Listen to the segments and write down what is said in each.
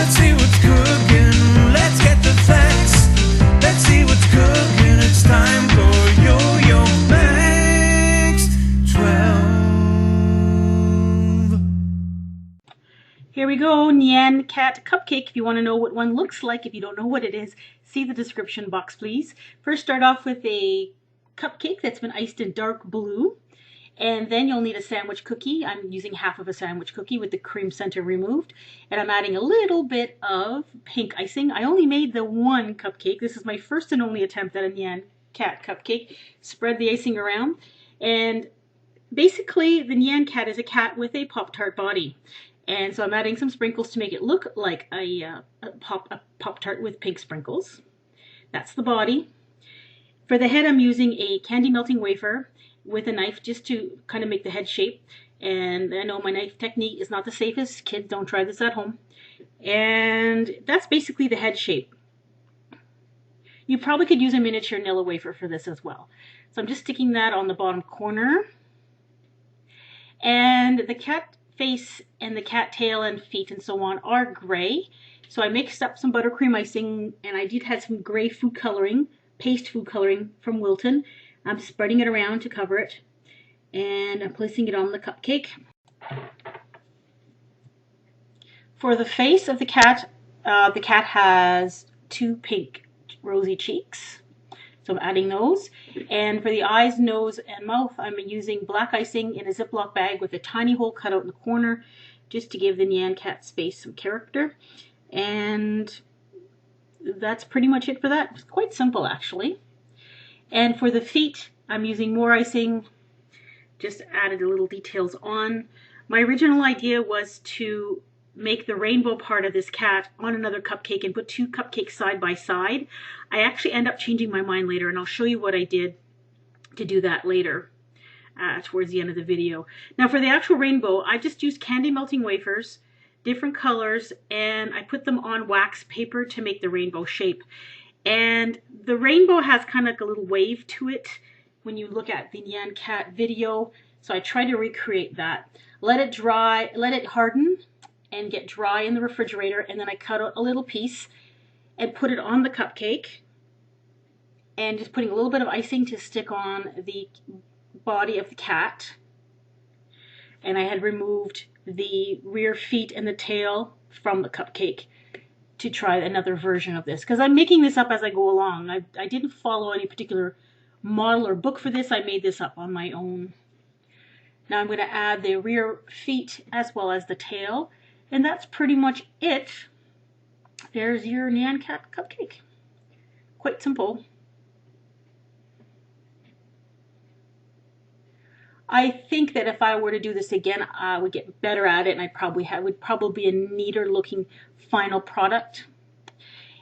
Let's see what's cooking. Let's get the facts. Let's see what's cooking. It's time for Yo-Yo Max 12. Here we go, Nyan Cat Cupcake. If you want to know what one looks like, if you don't know what it is, see the description box, please. First, start off with a cupcake that's been iced in dark blue. And then you'll need a sandwich cookie. I'm using half of a sandwich cookie with the cream center removed. And I'm adding a little bit of pink icing. I only made the one cupcake. This is my first and only attempt at a Nyan Cat Cupcake. Spread the icing around. And basically, the Nyan Cat is a cat with a Pop-Tart body. And so I'm adding some sprinkles to make it look like a Pop-Tart with pink sprinkles. That's the body. For the head, I'm using a candy melting wafer with a knife just to kind of make the head shape. And I know my knife technique is not the safest. Kids, don't try this at home. And that's basically the head shape. You probably could use a miniature Nilla wafer for this as well. So I'm just sticking that on the bottom corner. And the cat face and the cat tail and feet and so on are gray. So I mixed up some buttercream icing, and I did have some gray food coloring, paste food coloring from Wilton. I'm spreading it around to cover it, and I'm placing it on the cupcake. For the face of the cat has two pink rosy cheeks, so I'm adding those. And for the eyes, nose, and mouth, I'm using black icing in a Ziploc bag with a tiny hole cut out in the corner, just to give the Nyan Cat's face some character. And that's pretty much it for that. It's quite simple, actually. And for the feet, I'm using more icing, just added a little details on. My original idea was to make the rainbow part of this cat on another cupcake and put two cupcakes side by side. I actually end up changing my mind later, and I'll show you what I did to do that later towards the end of the video. Now for the actual rainbow, I just used candy melting wafers, different colors, and I put them on wax paper to make the rainbow shape. And the rainbow has kind of like a little wave to it when you look at the Nyan Cat video. So I tried to recreate that. Let it dry, let it harden and get dry in the refrigerator. And then I cut out a little piece and put it on the cupcake. And just putting a little bit of icing to stick on the body of the cat. And I had removed the rear feet and the tail from the cupcake to try another version of this, because I'm making this up as I go along. I didn't follow any particular model or book for this. I made this up on my own. Now I'm going to add the rear feet as well as the tail, and that's pretty much it. There's your Nyan Cat Cupcake. Quite simple. I think that if I were to do this again, I would get better at it, and would probably be a neater looking final product.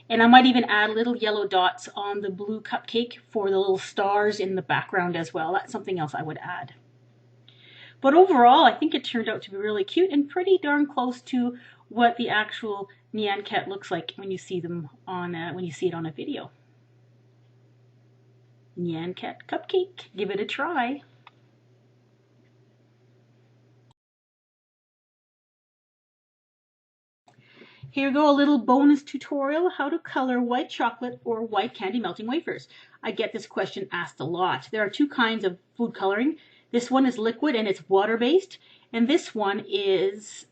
And I might even add little yellow dots on the blue cupcake for the little stars in the background as well. That's something else I would add. But overall, I think it turned out to be really cute and pretty darn close to what the actual Nyan Cat looks like when you see them on when you see it on a video. Nyan Cat Cupcake, give it a try. Here you go, a little bonus tutorial, how to color white chocolate or white candy melting wafers. I get this question asked a lot. There are two kinds of food coloring. This one is liquid and it's water-based, and this one is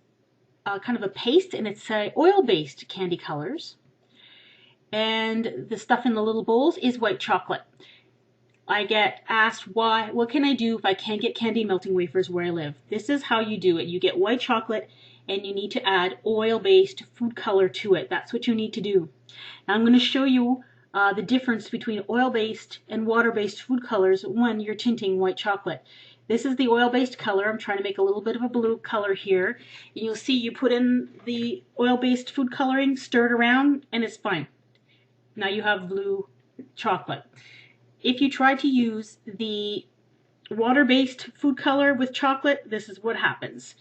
kind of a paste, and it's oil-based candy colors. And the stuff in the little bowls is white chocolate. I get asked, what can I do if I can't get candy melting wafers where I live? This is how you do it. You get white chocolate, and you need to add oil-based food color to it. That's what you need to do. Now I'm going to show you the difference between oil-based and water-based food colors when you're tinting white chocolate. This is the oil-based color. I'm trying to make a little bit of a blue color here. And you'll see you put in the oil-based food coloring, stir it around, and it's fine. Now you have blue chocolate. If you try to use the water-based food color with chocolate, this is what happens.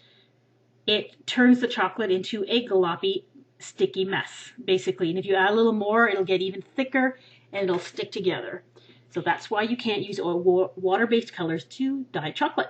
It turns the chocolate into a gloppy, sticky mess, basically. And if you add a little more, it'll get even thicker and it'll stick together. So that's why you can't use water-based colors to dye chocolate.